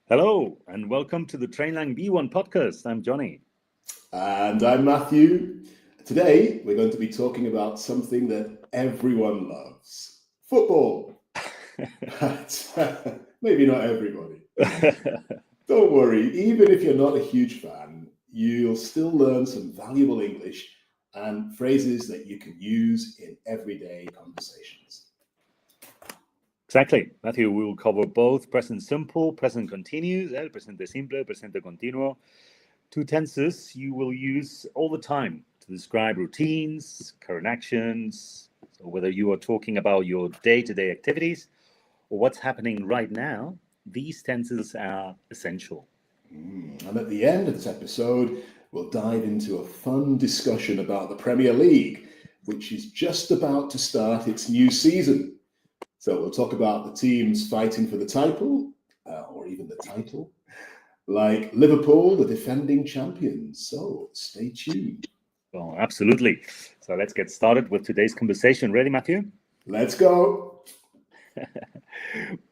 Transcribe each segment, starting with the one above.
Hello, and welcome to the Trainlang B1 podcast. I'm Johnny. And I'm Matthew. Today, we're going to be talking about something that everyone loves, football. But maybe not everybody. Don't worry, even if you're not a huge fan, you'll still learn some valuable English and phrases that you can use in everyday conversations. Exactly, Matthew. We will cover both present simple, present continuous, el presente simple, presente continuo, two tenses you will use all the time to describe routines, current actions. So whether you are talking about your day-to-day activities or what's happening right now, these tenses are essential. And at the end of this episode, we'll dive into a fun discussion about the Premier League, which is just about to start its new season. So we'll talk about the teams fighting for the title, or even the title, like Liverpool, the defending champions. So stay tuned. Oh, absolutely. So let's get started with today's conversation. Ready, Matthew? Let's go.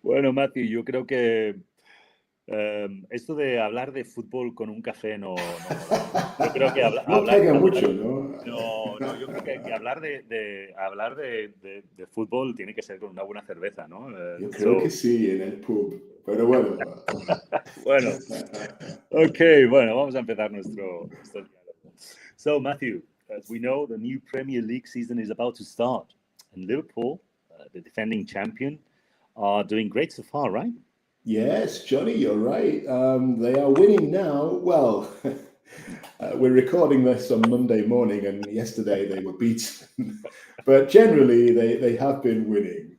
Bueno, Matthew, yo creo que esto de hablar de fútbol con un café no yo creo que no pega mucho, ¿no? No, yo creo que hablar de fútbol tiene que ser con una buena cerveza, ¿no? Yo creo que sí, en el pub, pero bueno. Bueno, ok, bueno, vamos a empezar nuestro diálogo. So, Matthew, as we know, the new Premier League season is about to start, and Liverpool, the defending champion, are doing great so far, right? Yes, Johnny, you're right. They are winning now. Well, we're recording this on Monday morning, and yesterday they were beaten. But generally, they have been winning.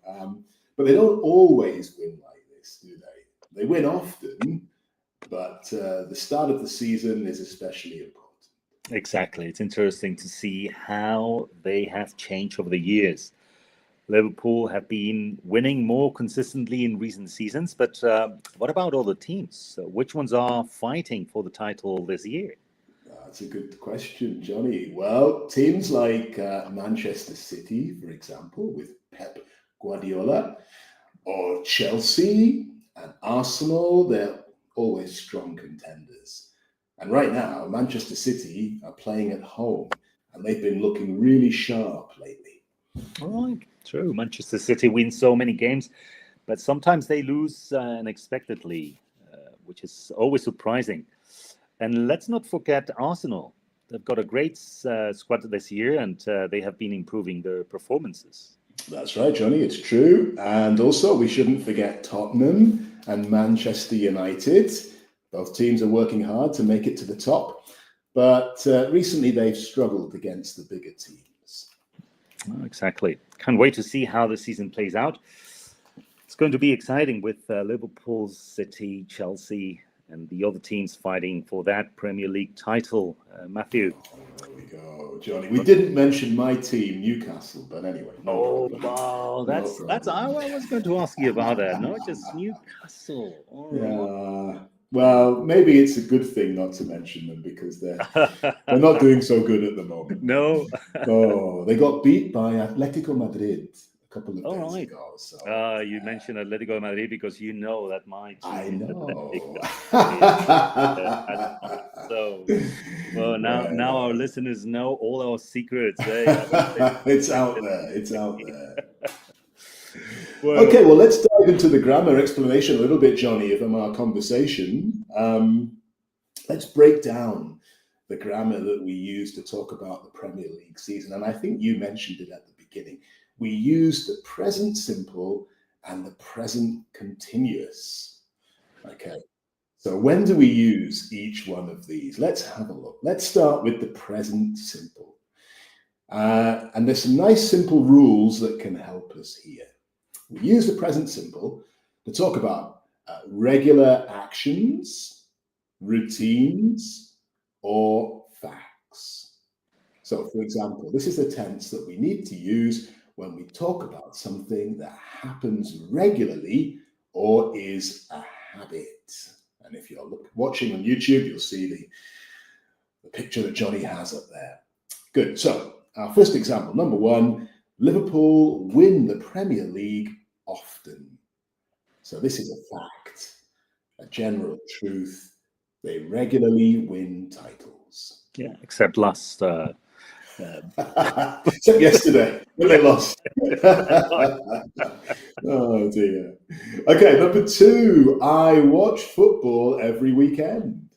But they don't always win like this, do they? They win often, but the start of the season is especially important. Exactly. It's interesting to see how they have changed over the years. Liverpool have been winning more consistently in recent seasons, but what about other teams? Which ones are fighting for the title this year? That's a good question, Johnny. Well, teams like Manchester City, for example, with Pep Guardiola, or Chelsea and Arsenal, they're always strong contenders. And right now, Manchester City are playing at home, and they've been looking really sharp lately. All right, true. Manchester City wins so many games, but sometimes they lose unexpectedly, which is always surprising. And let's not forget Arsenal. They've got a great squad this year, and they have been improving their performances. That's right, Johnny, it's true. And also, we shouldn't forget Tottenham and Manchester United. Both teams are working hard to make it to the top, but recently they've struggled against the bigger teams. Oh, exactly. Can't wait to see how the season plays out. It's going to be exciting with Liverpool, City, Chelsea, and the other teams fighting for that Premier League title. Matthew. There we go, Johnny. We didn't mention my team, Newcastle, but anyway. Wow, that's I was going to ask you about that. Not just Newcastle. Yeah. Well, maybe it's a good thing not to mention them because they're not doing so good at the moment. No. Oh, they got beat by Atletico Madrid a couple of days ago. So, you mentioned Atletico Madrid because you know that my team. I know. So, well, now our listeners know all our secrets. It's out there. It's out there. Well, okay, well, let's dive into the grammar explanation a little bit, Johnny, from our conversation. Let's break down the grammar that we use to talk about the Premier League season. And I think you mentioned it at the beginning. We use the present simple and the present continuous. Okay, so when do we use each one of these? Let's have a look. Let's start with the present simple. And there's some nice simple rules that can help us here. We use the present simple to talk about regular actions, routines, or facts. So, for example, this is the tense that we need to use when we talk about something that happens regularly or is a habit. And if you're watching on YouTube, you'll see the picture that Johnny has up there. Good. So, our first example, number one, Liverpool win the Premier League often. So this is a fact. a general truth. They regularly win titles. Yeah, except last. Except yesterday when they lost. Oh dear. Okay, number 2. I watch football every weekend.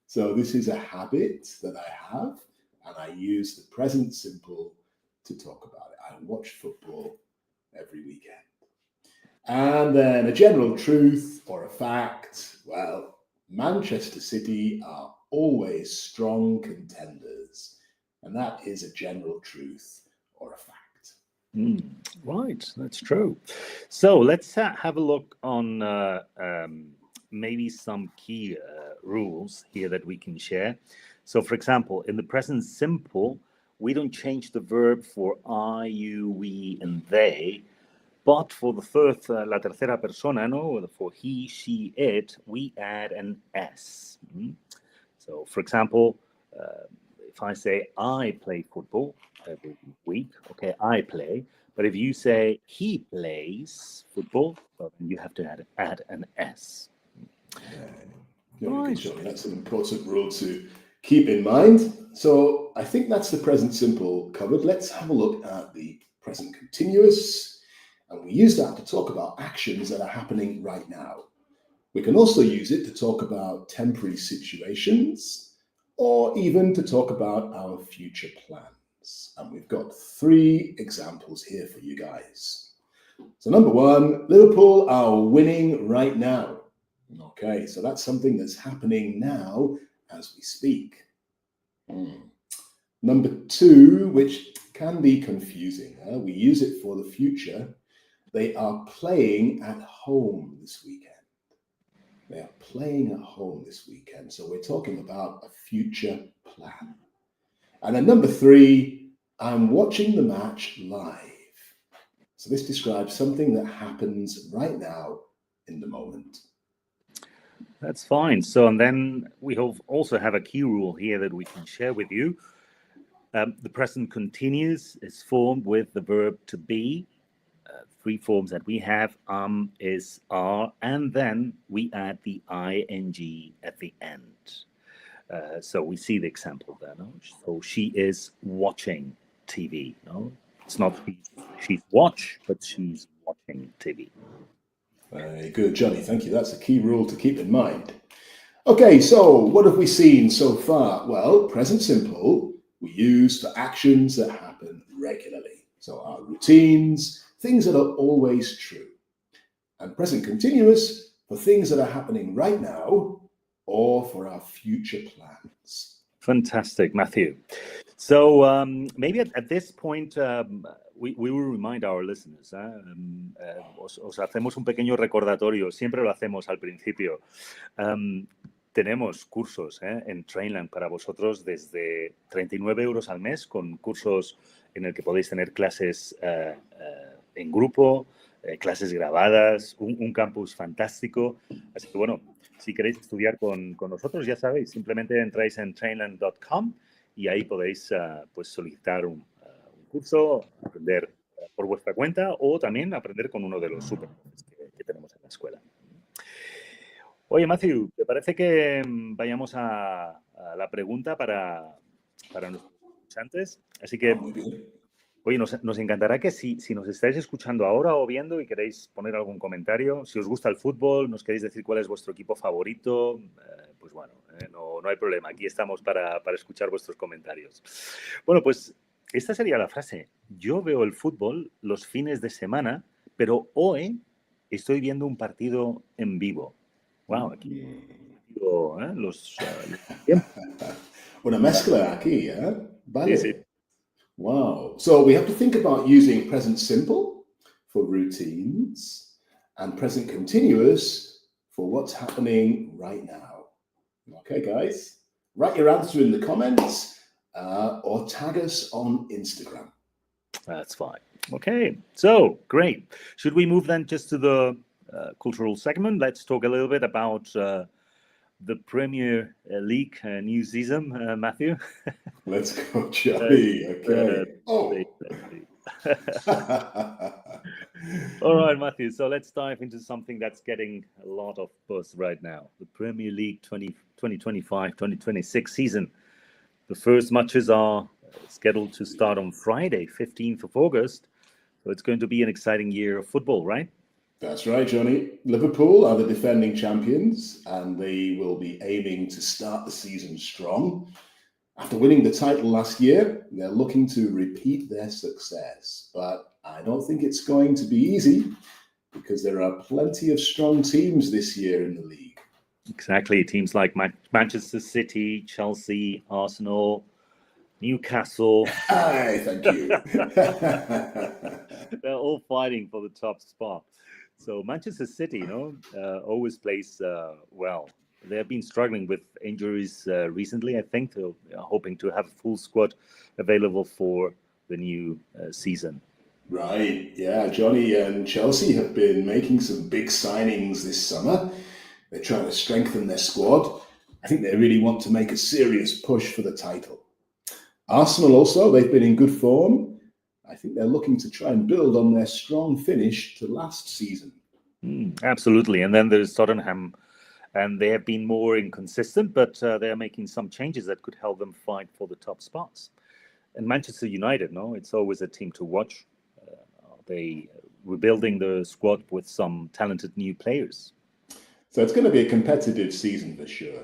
So this is a habit that I have, and I use the present simple to talk about it. I watch football every weekend. And then a general truth or a fact. Well, Manchester City are always strong contenders. And that is a general truth or a fact. Right, that's true. So let's have a look on maybe some key rules here that we can share. So, for example, in the present simple, we don't change the verb for I, you, we, and they. But for the third, la tercera persona, no, for he, she, it, we add an S. So, for example, if I say I play football every week, okay, I play. But if you say he plays football, well, then you have to add an S. Yeah, right. That's an important rule to keep in mind. So I think that's the present simple covered. Let's have a look at the present continuous. And we use that to talk about actions that are happening right now. We can also use it to talk about temporary situations, or even to talk about our future plans. And we've got 3 examples here for you guys. So number 1, Liverpool are winning right now. Okay, so that's something that's happening now as we speak. Number 2, which can be confusing. We use it for the future. They are playing at home this weekend. They are playing at home this weekend. So we're talking about a future plan. And then number 3, I'm watching the match live. So this describes something that happens right now in the moment. That's fine. So, and then we also have a key rule here that we can share with you. The present continuous is formed with the verb to be. 3 forms that we have, is, are, and then we add the ing at the end. So we see the example there. No? So she is watching TV. No? It's not she's watch, but she's watching TV. Very good, Johnny. Thank you. That's a key rule to keep in mind. Okay, so what have we seen so far? Well, present simple we use for actions that happen regularly. So our routines, things that are always true. And present continuous for things that are happening right now or for our future plans. Fantastic, Matthew. So maybe at this point we will remind our listeners. Os hacemos un pequeño recordatorio, siempre lo hacemos al principio. Tenemos cursos en Trainlang para vosotros desde 39 euros al mes, con cursos en el que podéis tener clases en grupo, clases grabadas, un campus fantástico. Así que bueno, si queréis estudiar con nosotros, ya sabéis, simplemente entráis en trainlang.com y ahí podéis pues solicitar un curso, aprender por vuestra cuenta o también aprender con uno de los super que tenemos en la escuela. Oye, Matthew, ¿te parece que vayamos a la pregunta para nuestros escuchantes? Así que, oye, nos encantará que si nos estáis escuchando ahora o viendo y queréis poner algún comentario, si os gusta el fútbol, nos queréis decir cuál es vuestro equipo favorito, pues bueno, no hay problema. Aquí estamos para escuchar vuestros comentarios. Bueno, pues esta sería la frase. Yo veo el fútbol los fines de semana, pero hoy estoy viendo un partido en vivo. Wow, aquí los tiempos. Una mezcla aquí, ¿eh? Vale. Sí, sí. Wow. So we have to think about using present simple for routines and present continuous for what's happening right now. Okay, guys? Write your answer in the comments or tag us on Instagram. That's fine. Okay, so great. Should we move then just to the cultural segment? Let's talk a little bit about the Premier League new season, Matthew. Let's go, Johnny. Okay. All right, Matthew. So let's dive into something that's getting a lot of buzz right now. The Premier League 2025-2026 season. The first matches are scheduled to start on Friday, 15th of August. So it's going to be an exciting year of football, right? That's right, Johnny. Liverpool are the defending champions, and they will be aiming to start the season strong. After winning the title last year, they're looking to repeat their success. But I don't think it's going to be easy because there are plenty of strong teams this year in the league. Exactly. Teams like Manchester City, Chelsea, Arsenal, Newcastle. Hi, thank you. They're all fighting for the top spot. So Manchester City, always plays well. They have been struggling with injuries recently. I think they're hoping to have a full squad available for the new season. Right, yeah, Johnny, and Chelsea have been making some big signings this summer. They're trying to strengthen their squad. I think they really want to make a serious push for the title. Arsenal also, they've been in good form. I think they're looking to try and build on their strong finish to last season. Absolutely. And then there's Tottenham, and they have been more inconsistent, but they're making some changes that could help them fight for the top spots. And Manchester United, it's always a team to watch. They rebuilding the squad with some talented new players. So it's going to be a competitive season for sure.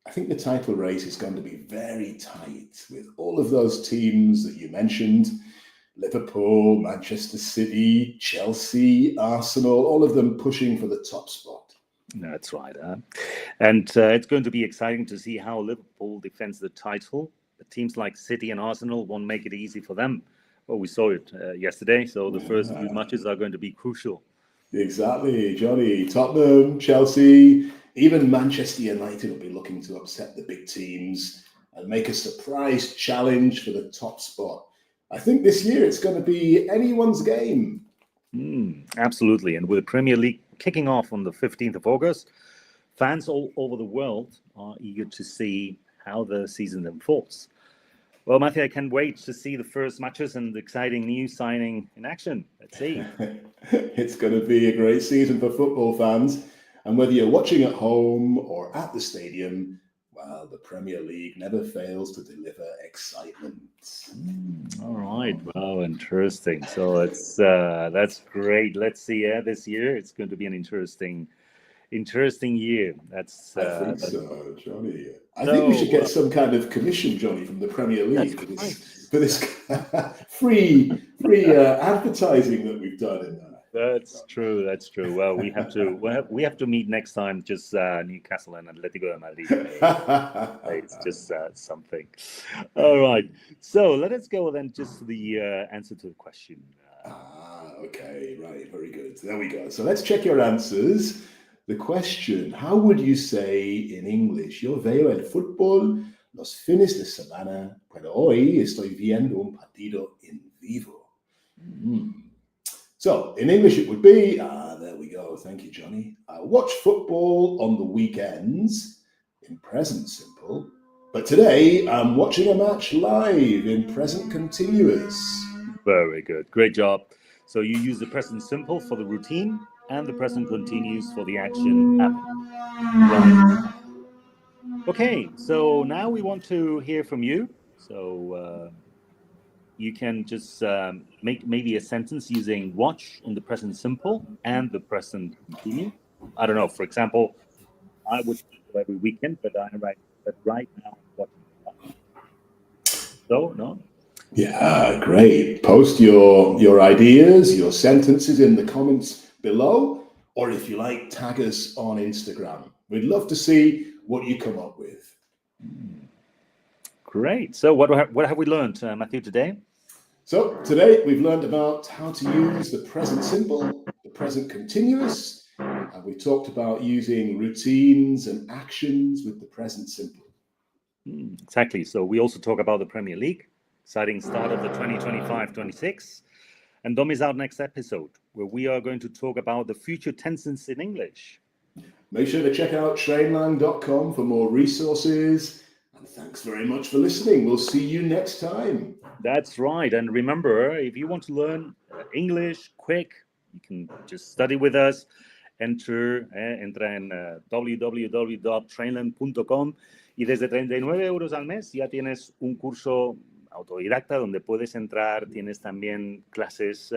I think the title race is going to be very tight with all of those teams that you mentioned. Liverpool, Manchester City, Chelsea, Arsenal, all of them pushing for the top spot. That's right. And it's going to be exciting to see how Liverpool defends the title. The teams like City and Arsenal won't make it easy for them. Well, we saw it yesterday, so the first few matches are going to be crucial. Exactly, Johnny. Tottenham, Chelsea, even Manchester United will be looking to upset the big teams and make a surprise challenge for the top spot. I think this year it's going to be anyone's game. Absolutely. And with the Premier League kicking off on the 15th of August, fans all over the world are eager to see how the season unfolds. Well, Matthew, I can't wait to see the first matches and the exciting new signing in action. Let's see. It's going to be a great season for football fans. And whether you're watching at home or at the stadium, well, the Premier League never fails to deliver excitement. All right. Wow, interesting. So that's great. Let's see. This year it's going to be an interesting year. I think so, Johnny. I think we should get some kind of commission, Johnny, from the Premier League for this free advertising that we've done in that. That's true. Well, we have to meet next time. Just Newcastle and Atletico de Madrid. It's just something. All right. So let us go then just to the answer to the question. Okay. Right. Very good. There we go. So let's check your answers. The question, how would you say in English? Yo veo el fútbol los fines de semana, pero hoy estoy viendo un partido en vivo. So in English it would be, there we go. Thank you, Johnny. I watch football on the weekends in present simple, but today I'm watching a match live in present continuous. Very good. Great job. So you use the present simple for the routine and the present continuous for the action happen. Right. Okay, so now we want to hear from you. So you can just make maybe a sentence using watch in the present simple and the present continuous. I don't know. For example, I would every weekend, but I write that right now I'm watching. So no. Yeah, great. Post your ideas, your sentences in the comments below, or if you like, tag us on Instagram. We'd love to see what you come up with. Great. So what have we learned, Matthew, today? So today we've learned about how to use the present simple, the present continuous, and we talked about using routines and actions with the present simple. Exactly. So we also talk about the Premier League, exciting start of the 2025-26. And Dom is out next episode, where we are going to talk about the future tenses in English. Make sure to check out Trainlang.com for more resources. And thanks very much for listening. We'll see you next time. That's right. And remember, if you want to learn English, quick. You can just study with us. Entra en www.trainlang.com y desde 39 euros al mes ya tienes un curso autodidacta donde puedes entrar. Tienes también clases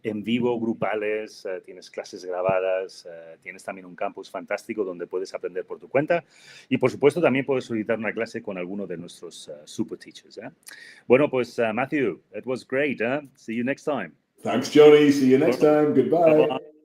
en vivo, grupales, tienes clases grabadas, tienes también un campus fantástico donde puedes aprender por tu cuenta y, por supuesto, también puedes solicitar una clase con alguno de nuestros super teachers. Bueno, pues, Matthew, it was great. See you next time. Thanks, Johnny. See you next time. Goodbye. Bye-bye.